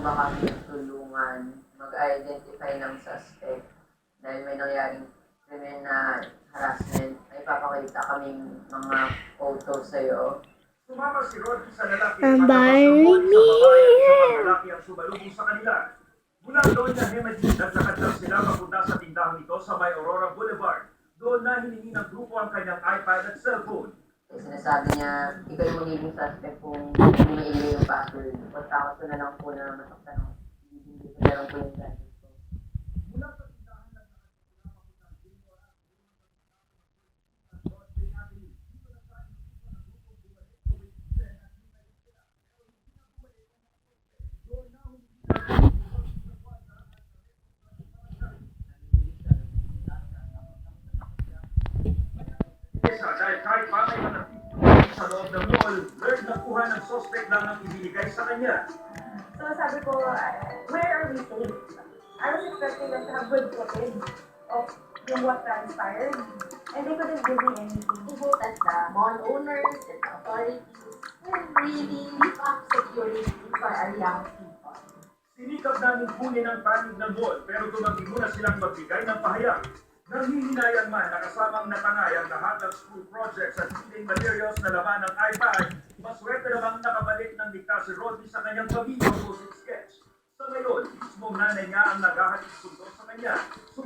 ba kami tulungan mag-identify ng suspect dahil may nangyaring krimen na harassment. May papakita kaming mga photos sa'yo. Sumama si Rodney sa lalaki Ang at bahay sa babae at isang lalaki ang sumalubong sa kanila. Mula doon na Hemedy, naglakad lang sila papunta sa tindahan nito sa may Aurora Boulevard. Doon na hiningi ng grupo ang kanyang iPad at cellphone. Sinasabi niya, ikaw yung magiging suspect kung hindi mo ilagay yung password. Takot ko na lang po na masaktan ako. Hindi ko na lang po yung gadget ko. Mula sa tindahan naglakad sila papunta sa Gilmore at Broadway Avenue. Dito na tayo ng grupo bumalik sa Winston at hinay sila. Pero hindi na bumalik ang mga suspect. Doon na humingi ng grupo sa kwarta at dahil kahit pa may manatili sa loob ng mall, Lord nakuha ng suspect lang ang ibinigay sa kanya. So sabi ko, where are we safe? I was expecting them to have good footage of what transpired. And they couldn't give me anything. Both as the mall owners and the authorities and really beef up security for our young people. Sinikap namin kunin ang panig ng mall pero tumanggi muna silang magbigay ng pahayag. Nanghihinayan man na kasamang natangay ang lahat ng school projects at reading materials na laman ng iPad, maswerte namang nakabalik ng ligtas si Rodney sa kanyang pamilya sketch. Sa ngayon, mismong nanay niya ang naghahatid sundo sa kanya.